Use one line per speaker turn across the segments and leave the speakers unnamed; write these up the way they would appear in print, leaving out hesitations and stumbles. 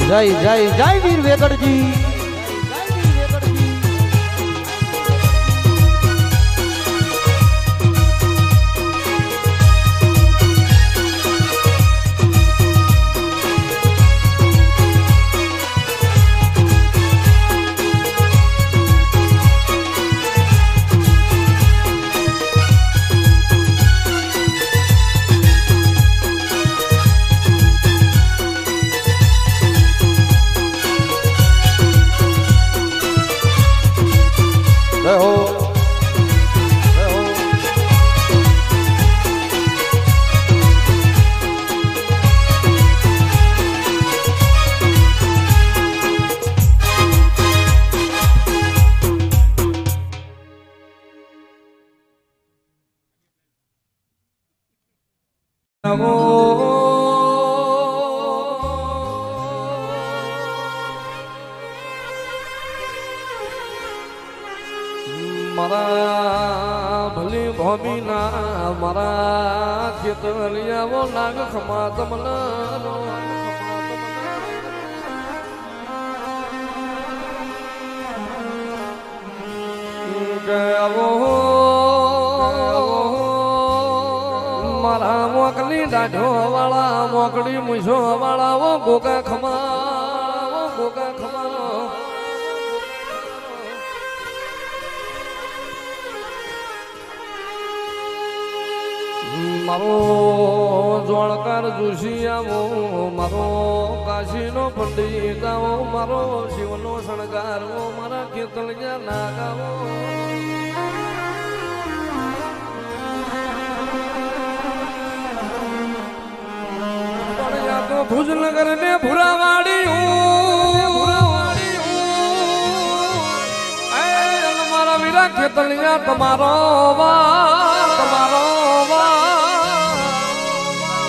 જય જય જય વીર વેગડજી
મારા ભલી ભોમીના મારા ખેતરિયાઓ નાગ ખમા તમના મારા મોકલી દાઢો વાળા મોકડી મૂછો વાળા ગોગા ખમા ગોગા ખમા મારો જોણકાર જોશી આવો મારો કાશીનો પંડિત આવો મારો શિવનો શણગારવો મારા ખેતળિયા નાગાવો તો ભુજનગર ને ભુરાવાડી મારા વીરા ખેતળિયા તમારો તમારો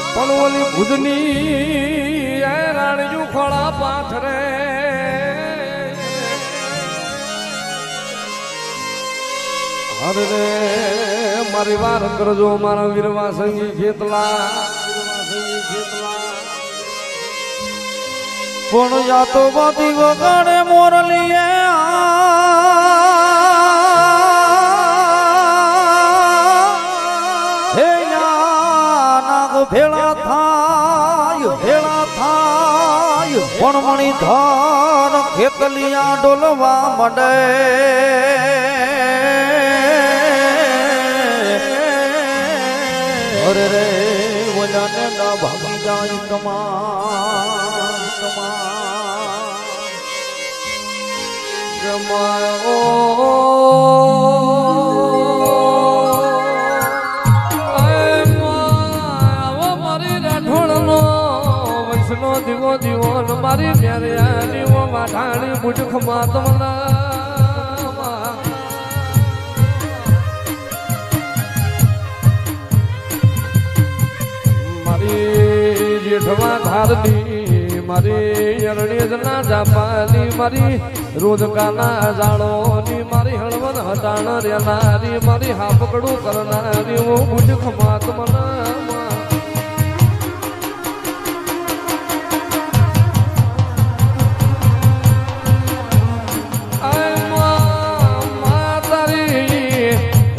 પણ ઓલી ભુજની રાણિયું ખોળા પાથરે હરે રે મારી વાર કરજો મારા વીરવા સંગી ખેતલા
પણ જાતો બાતી વગાડે મોરલીએ હે નાગ ભેળા થાય પણ મણી ધાર ખેતલિયા ડોલવા મંડે અરે રે બોલાને ના ભાગી જાય
મારી રાઠોડનો વંશનો દીવો દીવો મારી પ્યારી માઠાણી બુજ ખમા તમના મારી જેઠવા ધારની મારી અરણ્યના જાપાની મારી રોજકાના જાળોની મારી હળવદ હટાણ રેનારી મારી હાપકડું કરનારી હું બુજ ખમા તમના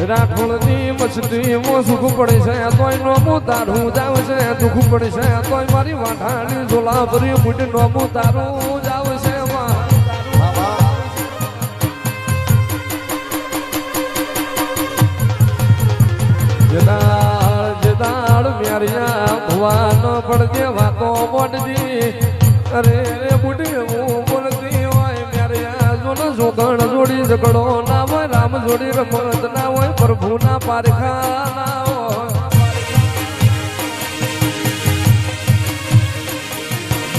રાઠોડની મછલી મો સુખ પડે છે તોય નોમું તારું જાવ છે દુઃખ પડે છે તોય મારી વાઠાણી ઝોલા ભરી બુટ નોમું તારું જાવ છે જદાળ મ્યારિયા ભુવાન પડજે વાતો મોટજી અરે રે બુટી હું બોલતી હોય મ્યારિયા જોન જોગણ જોડી ઝઘડો ના હોય રામ જોડી રમત ના હોય પ્રભુ ના પારખા ના હોય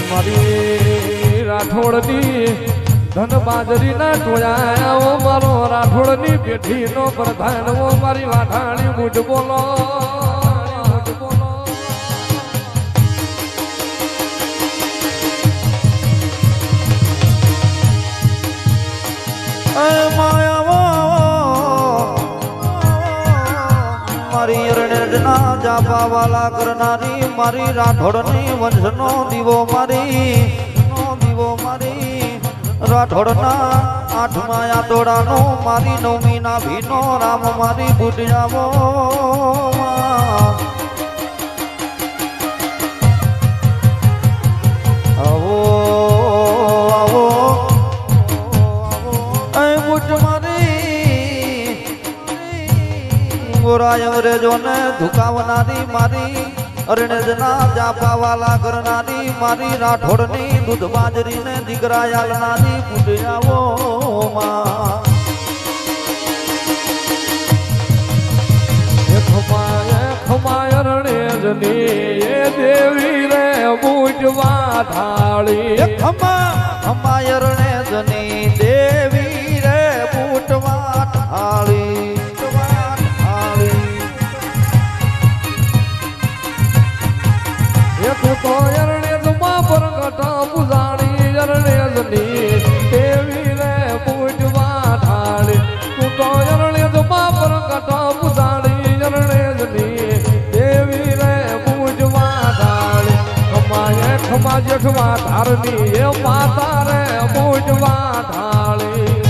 મારી રાઠોડની ધન બાજરી ના ટોયા મારો રાઠોડની પેઠી નો પ્રધાન મારી વાઠાણી બુટ બોલો
મારી અરણ્યના જાપા વાલા કરનારી મારી રાઠોડની વંશનો દીવો મારી દીવો મારી રાઠોડના આઠમાં આટોડાનો મારી નવમી ના ભીનો રામ મારી બુઢિયાવો આવો આવો એ બુઢ મારી ગોરાય અંગ્રેજોને ધુકાવનારી મારી અરણેજના જાપાવાલા કરનારી મારી રાઠોડની દૂધ બાજરીને દીકરા યાલનારી બુઢિયાવો માં
ખમાય રણેજની એ દેવી રે બુઢવા ઢાળી
ખમાય રણેજની દેવી રે બુઢવા ઢાળી
તું તો અરણેજમાં પ્રગટા પુજાણી અરણેજની દેવી રે પૂજવા ઢાળી તું તો અરણેજમાં પ્રગટા પુજાણી અરણેજની દેવી રે પૂજવા ઢાળી ખમાય ખમા જેઠવા ધારની એ માતા રે પૂજવા ઢાળી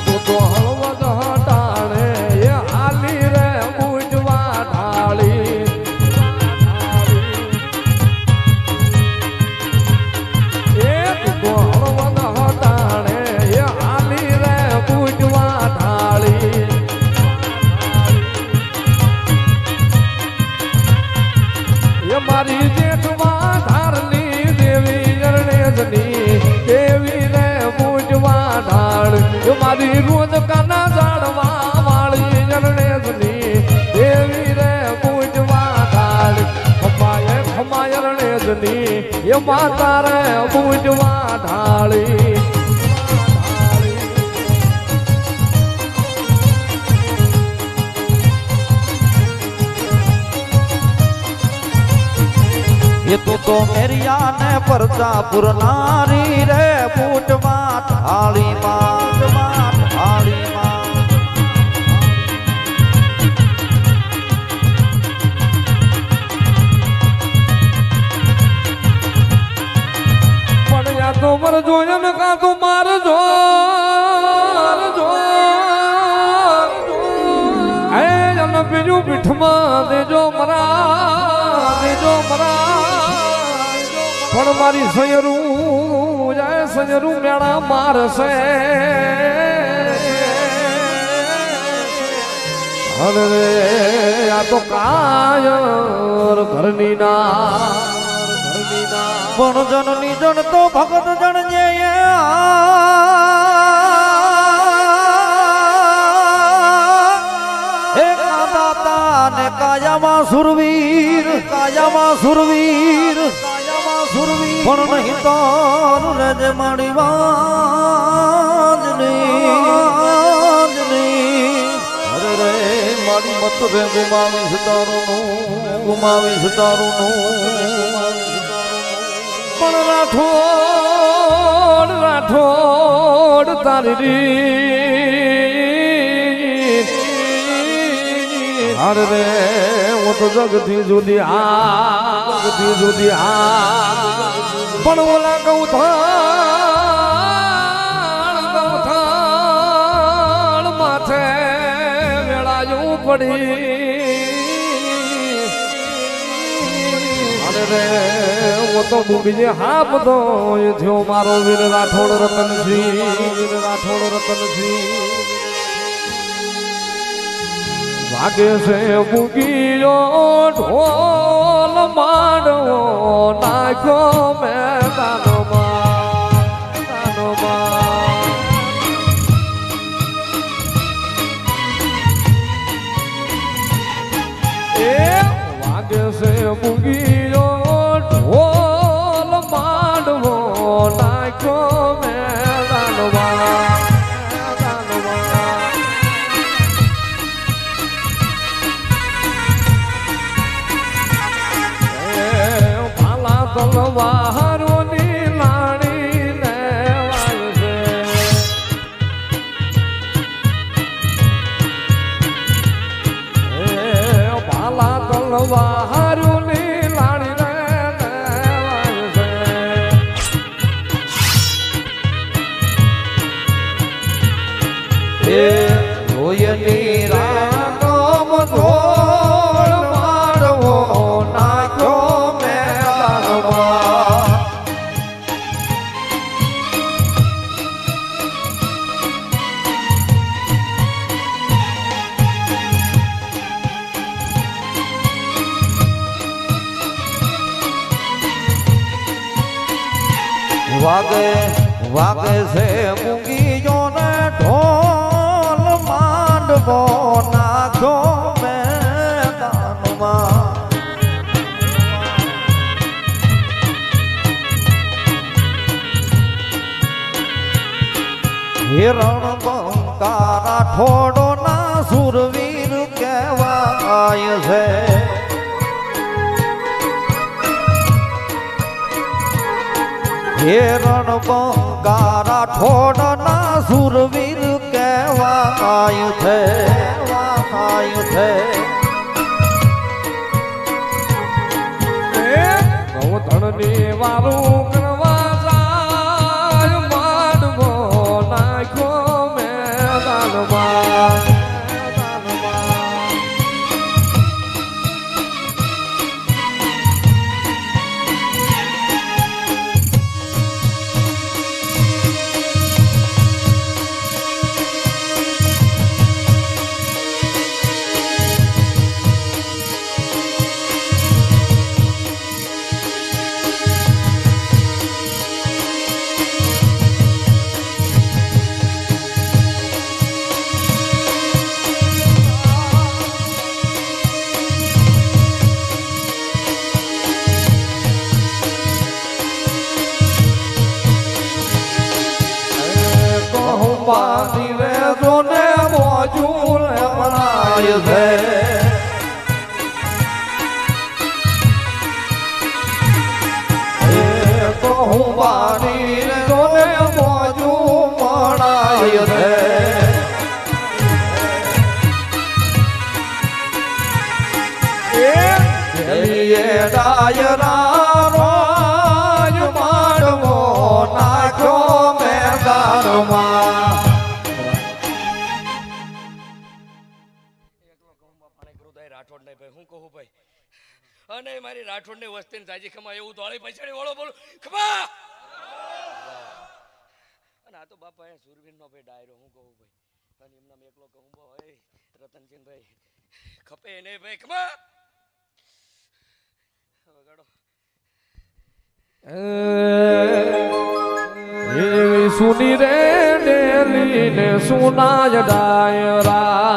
તું તો હળવદ હટાણે એ હાલી રે બુજવા ઢાળી એ તું તો હળવદ હટાણે એ હાલી રે બુજવા ઢાળી એ મારી જેઠવા ધારની દેવી અરણેજની દેવી રે બુજવા ઢાળ મારી રોજ કાના જાડવા વાળી અરણેજની દેવી રે પૂજવા ઢાળ ખમાય અરણેજની એ માતા રે પૂજવા ઢાળી
એ તો મેરિયા ને પરચા પુરનારી રે બુઢવા ઢાળી માં ઢાળી માં
પણ યા તો મર જોયન કા તું મારજો એ જન બીજું પીઠમાં દેજો મરા પણ મારી સયરું જાય સયરું મેળા મારશે અરે આ તો કાયર ઘરની ના
પણ જનની જન તો ભગત જણ જે ને કાયામાં સુરવીર પણ નહીં તારું રે જે મારી વાજની અરે રે મારી મત રે ગુમાવીશ તારું
પણ રાઠોડ તારી અરે રે હું તો જગથી જુદી પણ ઓલા ગૌથાણ માથે વેળાયું પડી અરે રે હું તો ડૂબીને હા બધો એ થયો મારો વીર રાઠોડ રતનજી વાગે છે મૂકીયો ઢોલ માંડવો નાખ્યો મેદાનમાં એ વાગે છે મૂકીયો ઢોલ માંડવો નાખ્યો મેદાનમાં તલવારોની લાણી ને વાય છે
વાગે વાગે છે મૂંગીયો ને ઢોલ માંડવો નાખ્યો મેદાનમાં હિરણ બંકારા ઠોડો ના સુરવીર કહેવાય છે હિરણ બંકારા ઠોડ ના સુરવીર કહેવાય છે
ધણની વારું કરવા જાય માંડવો નાખ્યો મેદાનમાં
બાંધી રે જોને મોજું બનાય છે તો હું બાંધી રે જોને મોજું બનાય છે ડાયરા રોજ માંડવો નાખ્યો મેદાનમાં
રાઠોડ નહીં ભાઈ હું કહું ભાઈ અને મારી રાઠોડ ની વસ્તી જાજી ખમા એવું દોડી પૈસાની વાળો બોલું ખમા અને આ તો બાપા એ સુરવીર નો ભાઈ ડાયરો હું કહું ભાઈ અને એમના એકલો કહું ભાઈ રતનચંદ ભાઈ ખપે નહીં ભાઈ ખમા વગાડો
એવી સુની રે ડેલી ને સુના ડાયરા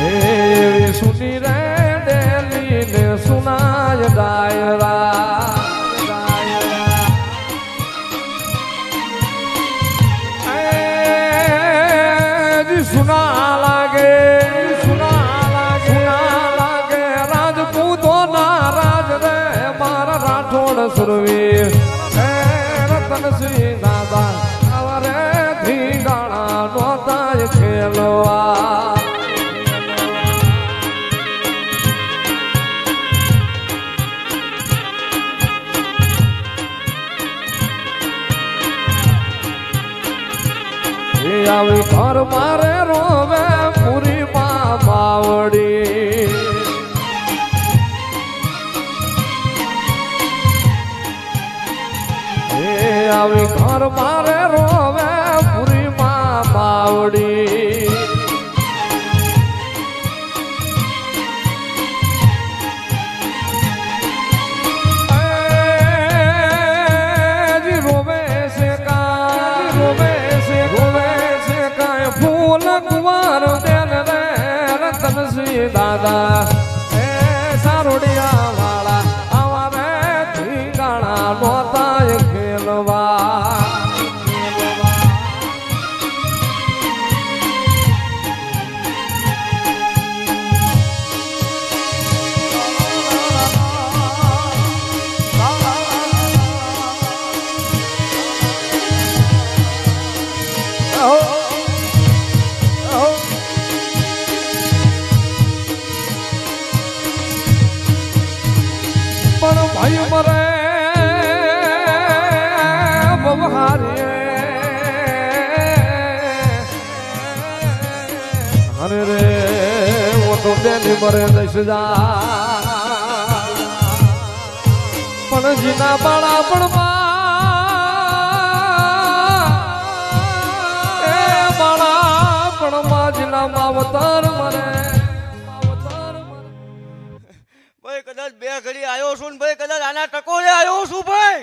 એવી સુની રે ડેલી ને સુના ડાયરા સુના લાગે સુરવીર રતનસિંહ દાદા અવરે ધીંગાણા નોતાય ખેલવા આવી ઘર મારે રોવે પૂરી માં બાવડી આવી ઘર મારે રોવે પૂરી માં બાવડી રોવે છે કાય ફૂલ કુંવર દેન રે રતનસિંહ દાદા એ સારોડિયા વાળા આવા રે ધીંગાણા નોતાય ખેલવા પણ ભાઈ મરે બહારે અરે રે હું તો તેની મરે દઈશ જા પણ જીના બાળા પણ બાળા પણ જીના માવતર મરે
કદાચ બે ઘડી આવ્યો છું ને ભાઈ કદાચ આના ટકોરે આવ્યો છું ભાઈ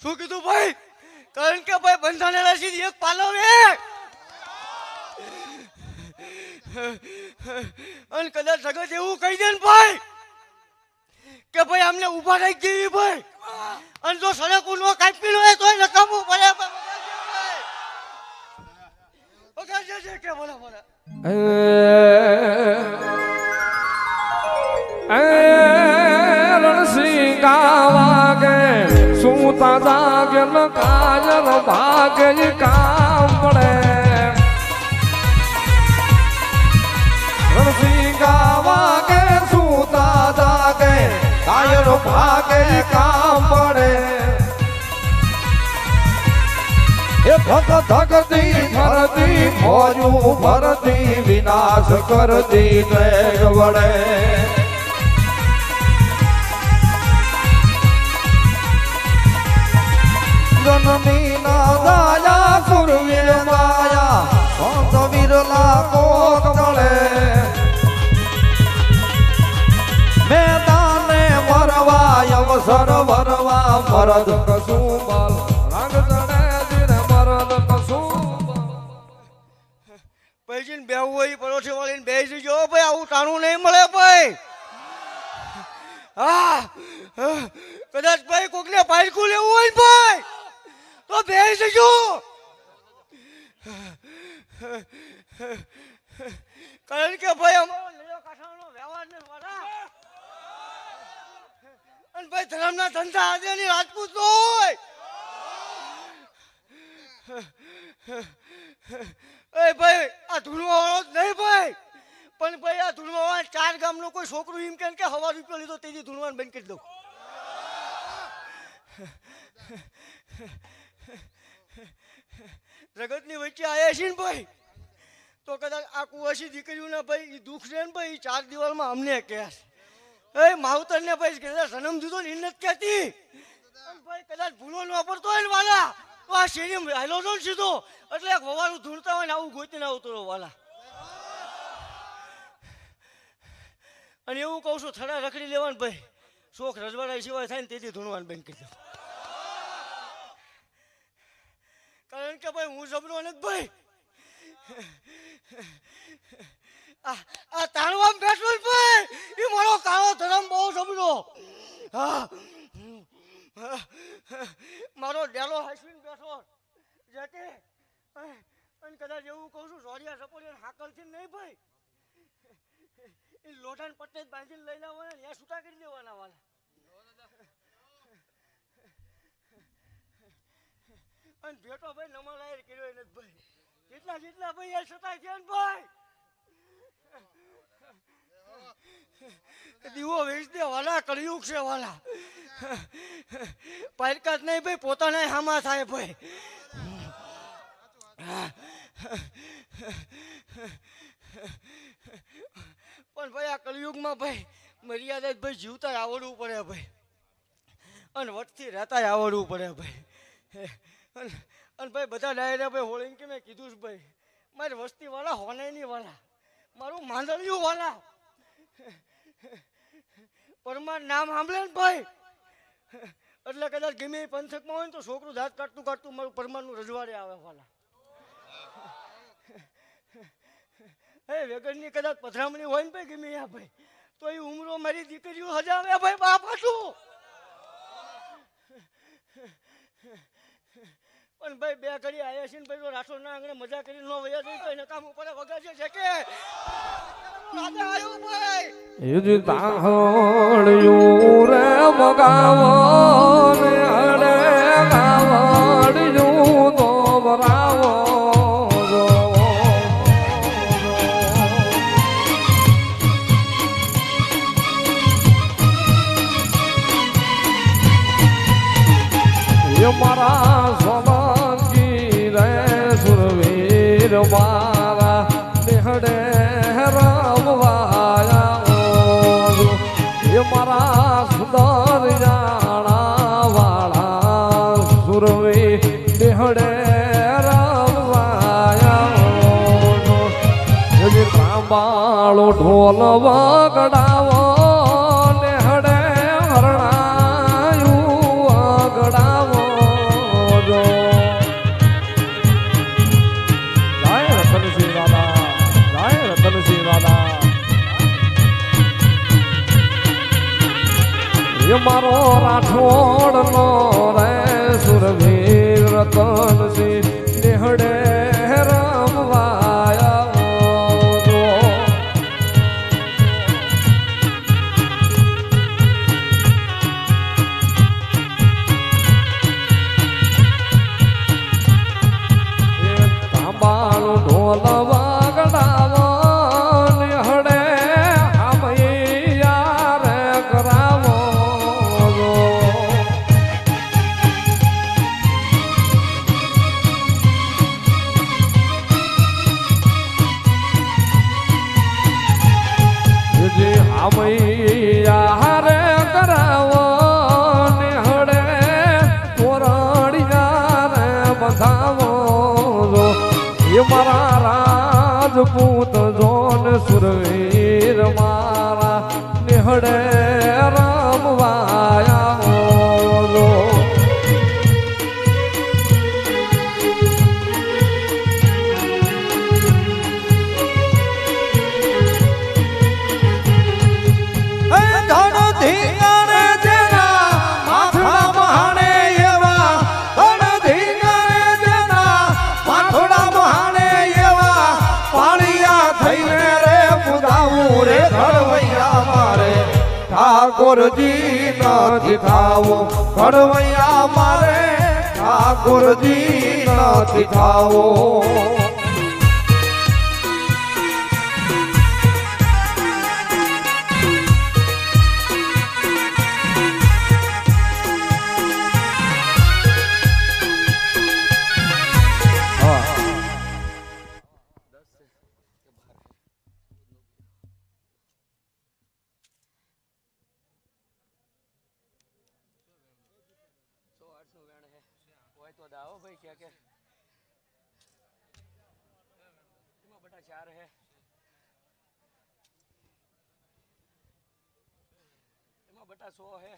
શું કીધું ભાઈ કારણ કે ભાઈ બંધાને રસી એક પાલવ અને કદાચ જગત એવું કહી દે ને ભાઈ કે ભાઈ અમને ઉભા રહી ગઈ ભાઈ અને જો સડક નો કાપી લો તો નકામું પડે કે બોલા બોલા
રણસિંહ વાગે સુતા જાગે કાજલ ભાગે કામ પડે
રણસિંહ વાગે સુતા જાગે કાયર ભાગે કામ પડે એ ધગતી ભરતી ફોજું ભરતી વિનાશ કરતી વેગ વડે જનની ના દાયા સુરવીર માયા સંત વિરલા કોક મળે મેદાને મરવા અવસર વરવા મરદ
કસું બલ રંગ ચડે દિન મરદ કસું
પૈજીને બેહવું હોય પરોઠી વાળીને બેસી જજો ભાઈ આવું ટાણું નહીં મળે ભાઈ હા કદાચ ભાઈ કોકને પાલકું લેવું હોય ભાઈ તો બેસી જજો કારણ કે ભાઈ અમારો લેયો કાઠાનો વ્યવહાર ને વાળા અને ભાઈ ધર્મના ધંધા આદિની રાજપૂત હોય એ ભાઈ આ ધૂળવા વાળો જ નહીં ભાઈ પણ ભાઈ આ ધૂળવા વાળા 4 ગામનો કોઈ છોકરું એમ કે હવા રૂપિયો લીધો તેજી ધૂળવાને બંધ કરી દઉં જગતની વચ્ચે આવ્યા છે ને ભાઈ તો કદાચ આ કુવાસી દીકરીઓના ભાઈ એ દુઃખ છે ને ભાઈ 4 દિવાલમાં અમને કહે એ માવતર ને ભાઈ કદાચ જન્મ દીધો ને એને જ કહેતી ભાઈ કદાચ ભૂલો ન પડતો હોય ને વાલા તો આ શેરી હાલો છો ને સીધો એટલે એક વવાનું ધૂળતા હોય ને આવું ગોતીને આવતો રહો વાલા અને એવું કહું છું થડા રખડી લેવાનું ભાઈ શોખ રજવાડા સિવાય થાય ને તેથી ધૂણવાનું બંધ કરી દો કારણ કે ભાઈ હું જબરો ને ભાઈ આ તાણવા બેઠો ભાઈ એ મારો કાળો ધરમ બહુ જબરો હા મારો ડેલો હાસીને બેઠો જેકે અને કદાચ એવું કહું છું જોડિયા સપોરિયા હાકલથી નહીં ભાઈ એ લોટાને પટ્ટે બાંધીને લઈ લાવવાના ત્યાં છૂટા કરી દેવાના વાલા અને ભેટો ભાઈ નમા લાયર કર્યો એને ભાઈ જેટલા ભાઈ એ છતાં છે ને ભાઈ દીવો વેચ દે વાલા કળિયુગ છે વાલા પારકાત નહીં ભાઈ પોતાના હામા થાય ભાઈ પણ ભાઈ આ કળિયુગમાં ભાઈ મર્યાદા ભાઈ જીવતા આવડવું પડે ભાઈ અને વટથી રહેતા આવડવું પડે ભાઈ અને ભાઈ બધા ડાયરા ભાઈ હોળીને કે મેં કીધું છે ભાઈ મારી વસ્તી વાળા હોને નહીં વાળા મારું માંડલિયું વાળા પરમાર નામ સાંભળે ને ભાઈ એટલે કદાચ ગમે એ પંથકમાં હોય ને તો છોકરું દાંત કાઢતું કાઢતું મારું પરમારનું રજવાડે આવે વાળા હે વેગનની કદાચ પધરામણી હોય ને ભાઈ ગમે આ ભાઈ તો એ ઉમરો મારી દીકરીઓ હજાવે ભાઈ બાપ હતું પણ ભાઈ બે ઘડી આવ્યા છે ને ભાઈ તો રાઠો ના આંગણે મજા કરી નો વયા જઈ તો એને કામ ઉપર વગાડે છે કે રાજા આવ્યો ભાઈ
યુજ તાહળ્યું રે મગાવો ને અડે ગાવડ્યું તો બરાવો મારા સોલંકી રે સુરવીર મારા નિહડે રમવાયા એ મારા સુંદર જાણા વાળા સુરવીર નિહડે રમવાયા સાંભાળો ઢોલ વગડાવો ને હડે હરણાયું વગડાવો જો જય રતનસિંહ દાદા જય રતનસિંહ દાદા એ મારો રાઠોડ નો રે સુરવીર રતનસિંહ નિહડે રમવાયા જો એ તાંબાળું ઢોલ વગડાવો નિહડે આમૈયા રે કરાવો જો જે આમૈયા રે કરાવો નિહડે તોરણિયા રે બંધાવો જો એ મારા રાજપૂત જોન સુરવીર મારા નિહડે રમવાયા જો
હે ધન ધીંગાણે જેના માથડા મહાણે એવા ધન ધીંગાણે જેના માથડા મહાણે એવા પાળિયા થઈને રે પુદાવું રે ઘડવૈયા મારે ઠાકોરજી નથી થાવું ઘડવૈયા મારે ઠાકોરજી નથી થાવું
तो दाओ भाई क्या क्या एમાં બટા 4 है એમાં બટા 100 है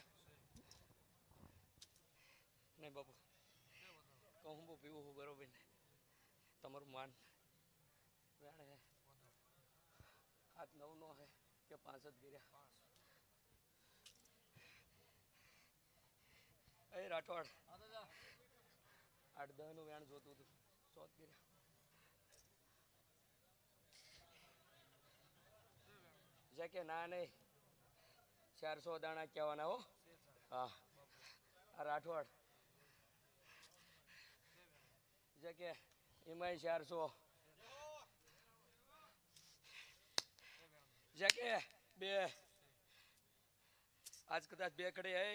नहीं बाबू कहूँ बो पीવું હું બરોબર ને તમારું માન વેણ હે 7 9 નો હે કે 5 જ ગીર્યા એ રાઠોડ 8 10 નું વેણ જોતું હતું 100 જ ગીર્યા જે કે ના નહીં 400 દાણા કહેવાના હો હા આ રાઠોડ જે કે એમાંય 400 જે કે 2 આજ કદાચ 2 કડે હે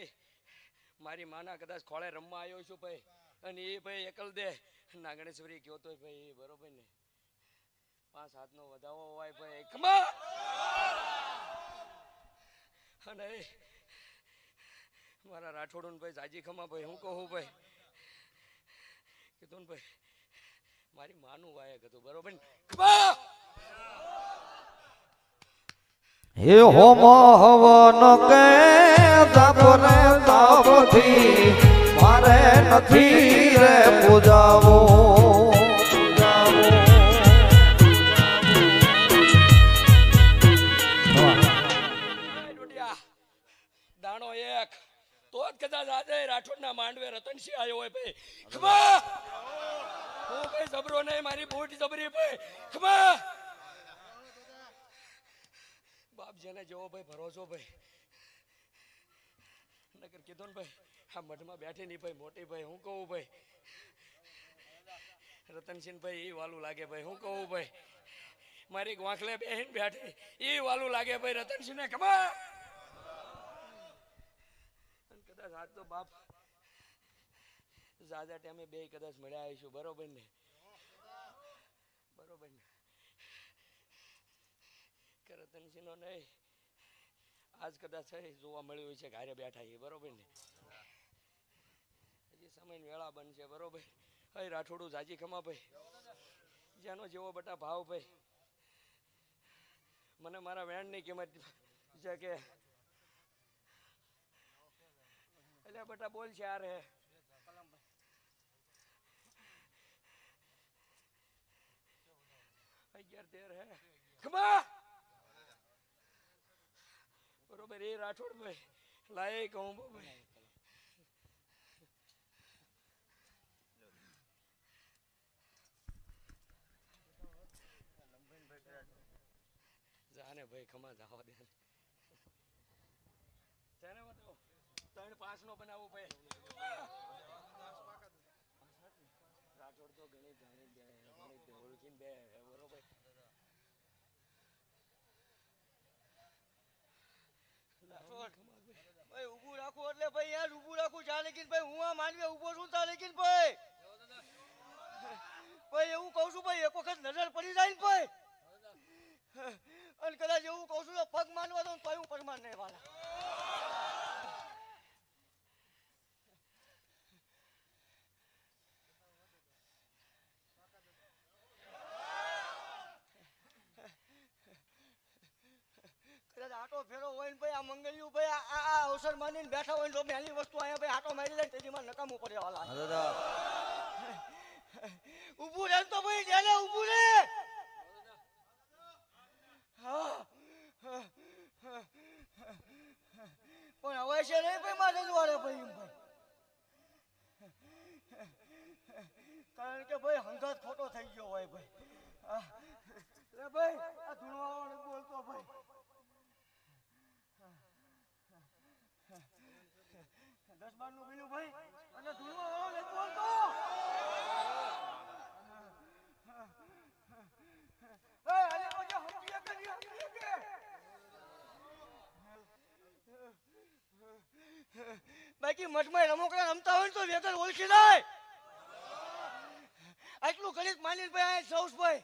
મારી માના કદાચ ખોળે રમવા આવ્યો છું ભાઈ અને એ ભાઈ એકલ દે ના ગણેશ્વરી ગયો તો ભાઈ બરોબર ને 5 હાથનો વધાવો હોય ભાઈ ખમા અને મારા રાઠોડું ભાઈ જાજી ખમા ભાઈ હું કહું ભાઈ કીધું ને ભાઈ મારી માનું વાયક હતું બરોબર ને ખમા
હે હોમ હવન કે તાપને તાપથી મારે નથી રે પૂજાવો
દાણો એક તો જ કદાચ આજે રાઠોડના માંડવે રતનસિંહ આવ્યો હોય ભાઈ ખમા હું ભાઈ જબરો નહીં મારી બૂટ જબરી ભાઈ ખમા બાપ જેને જેવો ભાઈ ભરોસો ભાઈ નકર કીધું ને ભાઈ આ મઠમાં બેઠી નહીં ભાઈ મોટી ભાઈ હું કહું ભાઈ રતનસિંહ ભાઈ એ વાલું લાગે ભાઈ હું કહું ભાઈ મારી વાંખલે બેહીને બેઠી એ વાલું લાગે ભાઈ રતનસિંહ ને ખબર કદાચ આજ તો બાપ જાજા ટાઈમે બે કદાચ મળ્યા આવીશું બરોબર ને બરોબર ને રતનસિંહ નો નહીં આજ કદાચ જોવા મળ્યું હોય છે ઘરે બેઠા એ બરોબર ને હજી સમય વેળા બનશે બરોબર હઈ રાઠોડું જાજી ખમા ભાઈ જેનો જેવો બટા ભાવ ભાઈ મને મારા વેણની કિંમત છે કે એટલે બેટા બોલ છે યાર હે 11-13 હે ખમા બરોબર એ રાઠોડ ભાઈ લાય કહું ભાઈ જાને ભાઈ ખમા જાવા દે જાને બતાવો 3-5 નો બનાવો ભાઈ રાઠોડ તો ઘણી જાણી બે ઘણી ઓળખીને બે બરોબર ભાઈ ઊભું રાખો એટલે ભાઈ યાર ઊભું રાખું ચા લેકિન ભાઈ હું આ માનવી ઊભો છું તા લેકિન ભાઈ ભાઈ એવું કહું છું ભાઈ એક વખત નજર પડી જાય ને ભાઈ અને કદાચ એવું કહું છું પગ માનવા દઉં તો હું પરમાન નહીં વાળા આટો ફેરો હોય ને ભાઈ આ મંગળિયું ભાઈ આ અવસર માનીને બેઠા હોય ને તો પહેલી વસ્તુ અહીંયા ભાઈ આટો મારી જાય તેથી માં નકામું પડે વાલા ઊભું રહે તો ભાઈ જેને ઊભું રહે પણ હવે છે નહીં ભાઈ મારે જોડે ભાઈ કારણ કે ભાઈ હંગાત ખોટો થઈ ગયો હોય ભાઈ ભાઈ આ ધૂણવાળો બોલતો ભાઈ 10-12 નું બીલું ભાઈ અને ધૂણવાળો નથી બોલતો બાકી મઠમાં રમકડા રમતા હોય તો વેગર ઓળખી જાય આટલું ગણિત માની ભાઈ સૌસ ભાઈ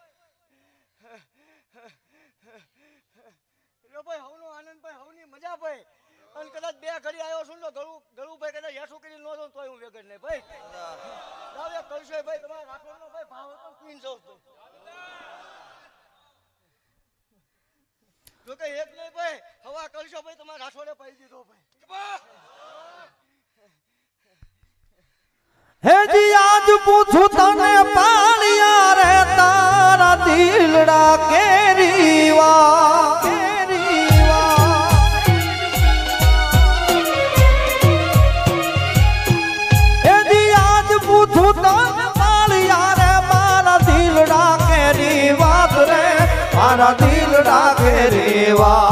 ભાઈ હવનો આનંદ ભાઈ હવની મજા ભાઈ અને કદાચ બે ઘડી આવ્યો છું તો ગળું ભાઈ કદાચ હેઠું કરી ન દઉં તો હું વેગર નહીં ભાઈ દાવે કરશો ભાઈ તમારા રાખવાનો ભાઈ ભાવ હતો ક્વીન સૌસ જો કે એક નહીં ભાઈ હવા કરશો ભાઈ તમારા રાઠોડે પાઈ દીધો ભાઈ
હેજી આજ પૂછું તને પાળિયા રે તારા દિલડા કેરીવા હેજી આજ પૂછું તને પાળિયા રે મારા દિલડા કેરી વાત રે મારા દિલડા કેરીવા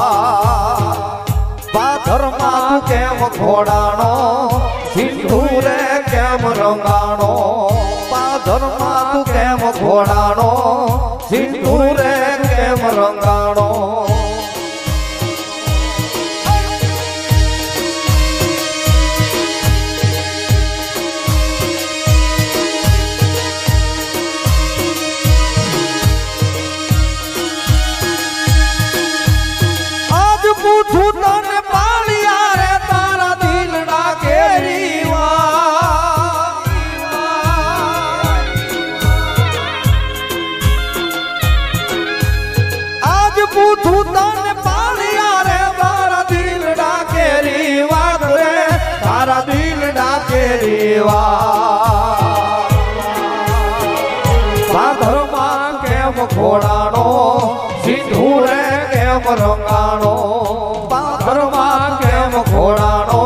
પાથરમાં કેમ ખોડાણો સિંધુરે કેમ રંગાણો પાથરમાં તું કેમ ખોડાણો સિંધુરે કેમ રંગાણો આજ પૂછું તને પાળિયા રે તારા દિલડા કેરીવા આજ પૂછું તને પાળિયા રે તારા દિલડા કેરીવા રે તારા દિલડા કેરીવા સાધરમાં કેમ ખોડાણો સિંધુરે કેમ રંગાણો પાથરમાં કેમ ખોડાણો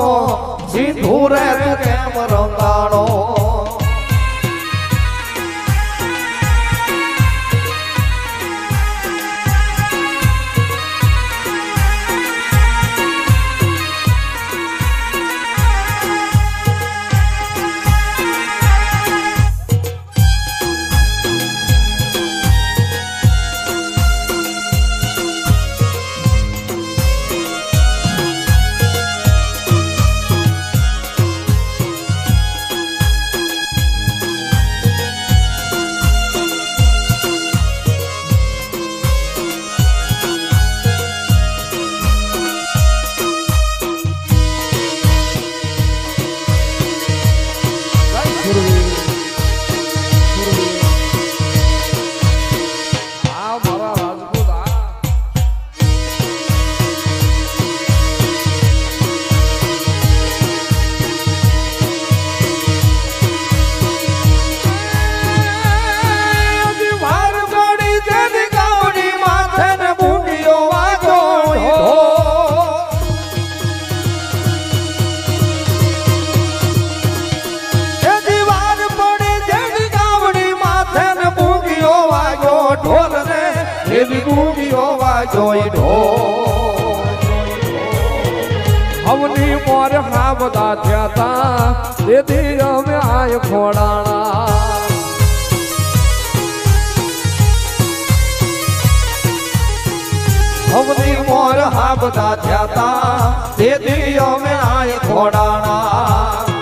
સિંધુરે કેમ રંગાણો
અવની મોર હા બધા થયા તા તેથી અમે આય ખોડાણા
અવની મોર હા બધા થયા તા તેથી અમે આય ખોડાણા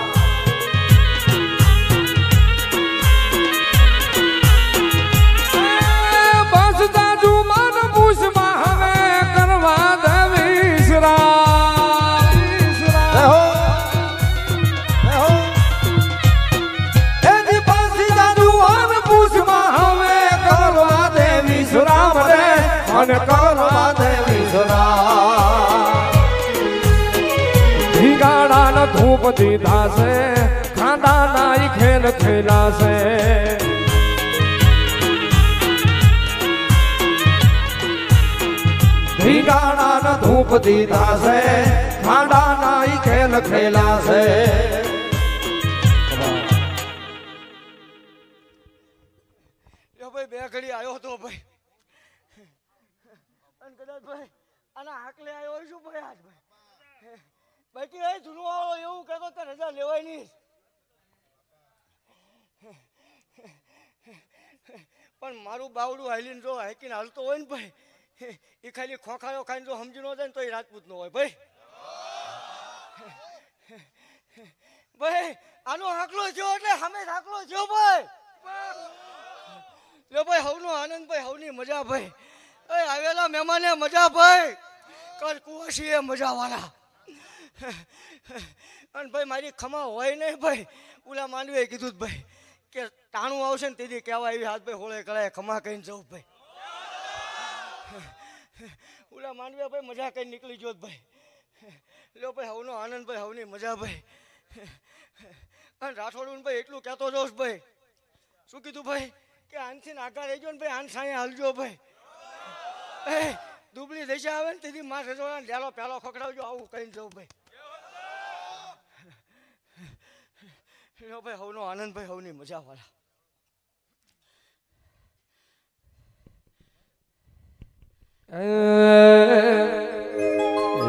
અને કરવા દેવી
ભીગાડા ન ધૂપ દીધા છે ખાંડા નાઈ ખેલ ખેલા છે
ભીગાડા ન ધૂપ દીધા છે ખાંડા નાઈ ખેલ ખેલા છે
ભાઈ બે ઘડી આવ્યો હતો ભાઈ કદાચ ભાઈ આના હાકલે આવ્યો શું ભાઈ આજ ભાઈ બાકી એ જૂનો વાળો એવું કહેતો કે રજા લેવાય નહીં પણ મારું બાવડું હાલીને જો હાકીને હાલતો હોય ને ભાઈ એ ખાલી ખોખાયો ખાઈને જો સમજી ન જાય ને તો એ રાજપૂત નો હોય ભાઈ ભાઈ આનો હાકલો થયો એટલે સામે હાકલો થયો ભાઈ લો ભાઈ હવનો આનંદ ભાઈ હવની મજા ભાઈ આવેલા મહેમાને મજા ભાઈ કર કુવાસી એ મજા વાળા અને ભાઈ મારી ખમા હોય નહીં ભાઈ ઓલા માંડવીએ કીધું જ ભાઈ કે ટાણું આવશે ને તેથી કહેવા આવી હાથ ભાઈ હોળે કરાય ખમા કહીને જવું ભાઈ ઓલા માંડવીએ ભાઈ મજા કઈ નીકળી ગયો ભાઈ લો ભાઈ હવનો આનંદ ભાઈ હવની મજા ભાઈ અને રાઠોડું ભાઈ એટલું કહેતો જોશ ભાઈ શું કીધું ભાઈ કે આનથી આગળ રહેજો ને ભાઈ આન સાંયે હાલજો ભાઈ દુબળી દશા આવે ને તેથી માં રજોડા લેલો પેલો ખકડાવજો આવું કહીને જવું ભાઈ ભાઈ હવનો આનંદ ભાઈ હવની મજા વાળા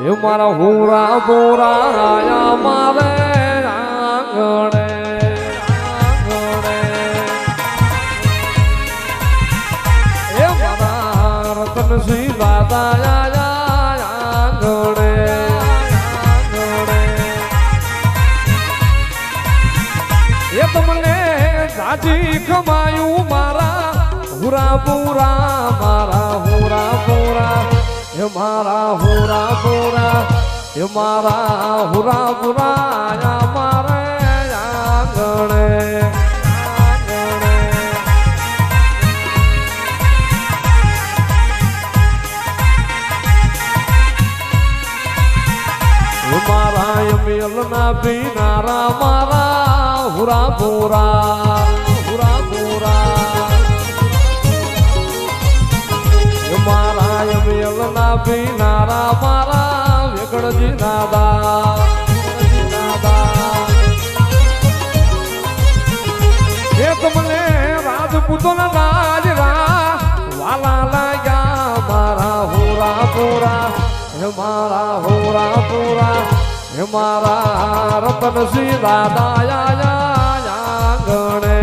એ મારા હુરા બોરા આયા મારે આંગણે એ મારા રતનસિંહ દાદા આયા આંગણે એ તમને જાજી કમાયું મારા હુરા બોરા મારા હુરા બોરા એ મારા હુરા બોરા એ મારા હુરા બોરા મારે આંગણે મારા મેલના પીનારા મારા હુરા બોરા હુરા બોરા મારા મેલના પીનારા મારા વેગડજી નાદા એ તમને રાજપૂતોના રાજરા વાલા લાગ્યા મારા હુરા બોરા હે મારા હુરા બોરા હે મારા રતનસિંહ દાદા આંગણે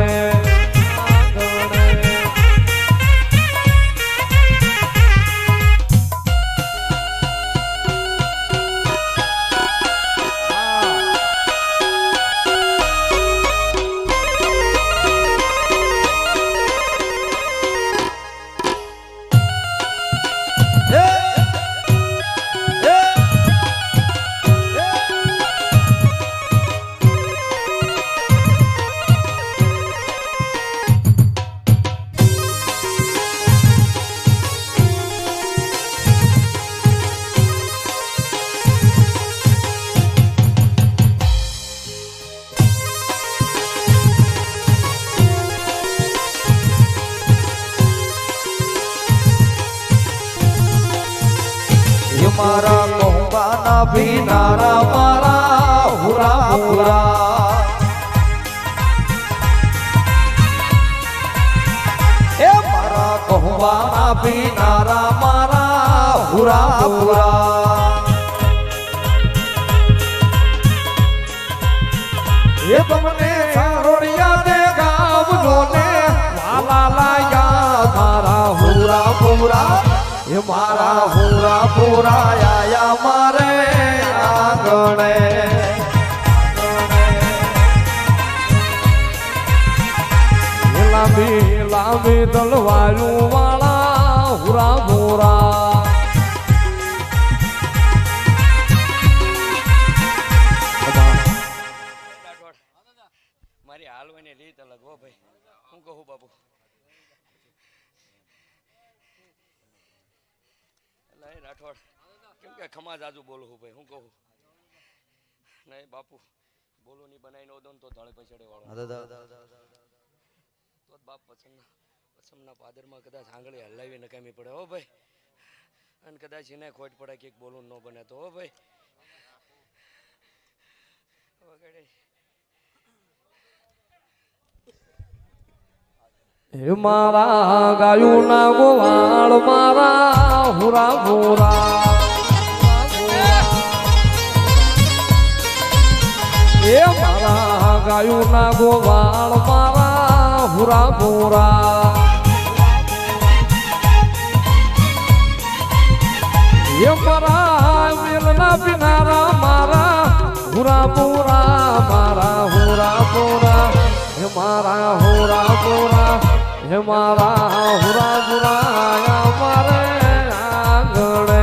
મારા કોંબાના પીનારા મારા હુરા હુરા એ મારા કોંબાના પીનારા મારા હુરા હુરા
એ તમને સારોડિયા ને ગાવજો ને વાલા લાયા મારા હુરા પૂરા એ મારા હુરા પૂરા આયા મારે આંગણે લાંબી લાંબી તલવારું વાળા હુરા પૂરા
મારી હાલવાની રીત અલગ હો ભાઈ હું કહું બાપુ રાઠોડ કેમ કે ખમા જાજુ બોલું હું ભાઈ હું કહું નહીં બાપુ બોલો ની બનાવી નો દો તો ધળે પછડે વાળો તો બાપ પસમના પાદરમાં કદાચ આંગળી હલાવી નકામી પડે હો ભાઈ અને કદાચ એને ખોટ પડે કે બોલું ન બને તો હો ભાઈ
હે મારા ગાયું ના ગોવાળ મારા હુરા પૂરા એ મારા ગાયું ના ગોવાળ મારા હુરા પૂરા એ મારા મેલના પિનારા મારા હુરા પૂરા મારા હુરા પૂરા હે મારા હુરા પૂરા હે મારા હુરા પૂરા મારે આંગણે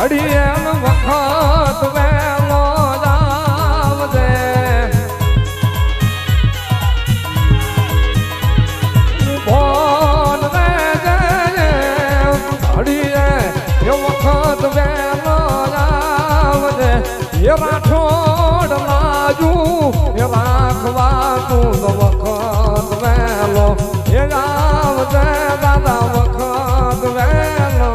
અડિયન વખત વેલો જાવજે બોલ રે જય અડિયે એ વખત વેલો જાવજે એ રાઠોડ લાજુ એ રાખવા તું વખત વેલો એ આવજે દાદા વખત વેલો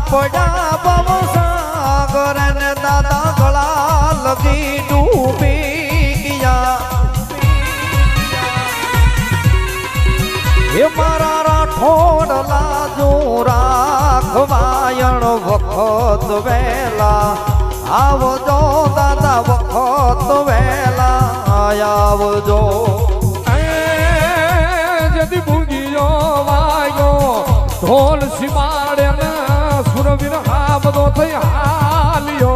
પડા બમ સાગર ને દાદા ગળા લગી ડૂબી ગયા હે મારા રાઠોડ લાજો રાખવાયણ વખત વેલા આવજો દાદા વખત વેલા આવજો
જદી ભૂગીઓ વાગ્યો ઢોલ સિમાડે ને સુરવીર હા બધો થઈ હાલ્યો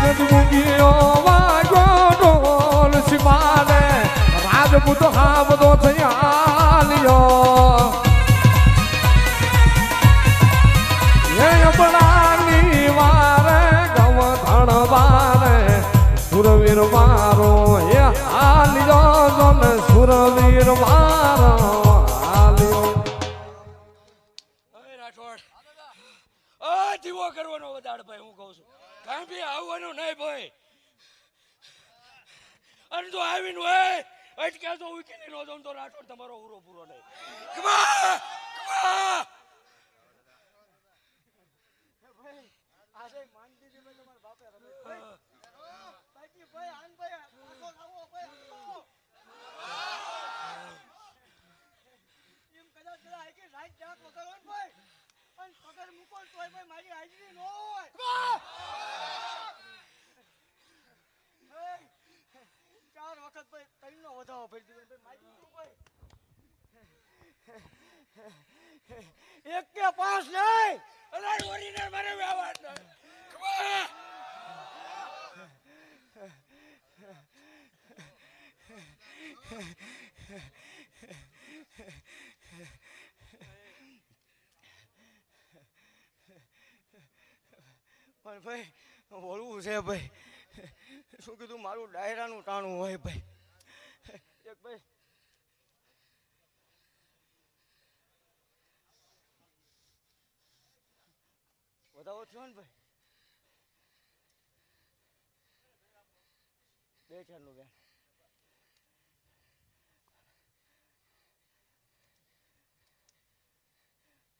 જદી ભૂગીઓ વાગ્યો ઢોલ સિમાડે રાજપૂત હા બધો થઈ હાલ્યો એ અબડાની વારે ગવધણ વારે સુરવીર મારો એ હાલ્યો જન સુરવીર મારો હાલ્યો
રાઠોડ દીવો કરવાનો વધારે ભાઈ હું કહું છું કાંઈ બી આવવાનું નહીં ભાઈ અને જો આવીને હોય અટક્યા તો ઉકેલી નો જાઉં તો રાઠોડ તમારો ઉરો પૂરો નહીં આજે માન દીધી મેં તમારા બાપે રમે બાકી ભાઈ આન ભાઈ આવો આવો ભાઈ એમ કદાચ જરા આઈ કે રાઈટ જાક વગર હોય ભાઈ અને પગર મૂકો તોય ભાઈ મારી હાજરી ન હોય ચાર વખત ભાઈ તઈનો વધાવો પડી દીધો ભાઈ મારી ભાઈ એક કે પાસ નહીં અરે ઓરિજિનલ મારે વ્યવહાર નહીં પણ ભાઈ વળવું છે ભાઈ શું કીધું મારું ડાયરાનું ટાણું હોય ભાઈ એક ભાઈ વધાવો થયો ને ભાઈ જય ચાંદુ બેન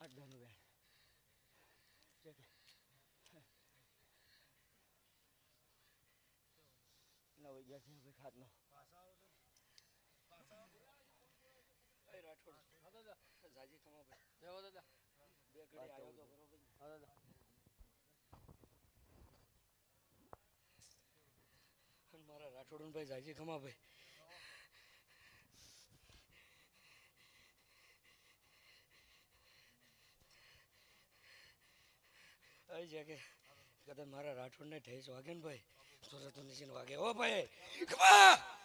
આટલાનું બેન ના વઈ ગયા છે હવે ખાતનો રાઠોડ જાજી ખમા ભાઈ જવો દાદા બે ઘડી આવ્યો તો બરોબર હા દાદા મારા રાઠોડ ભાઈ જાજી ખમા ભાઈ આવી જાય કે કદાચ મારા રાઠોડને ઠેસ વાગે ને ભાઈ તો નીચે વાગે ઓ ભાઈ ખમા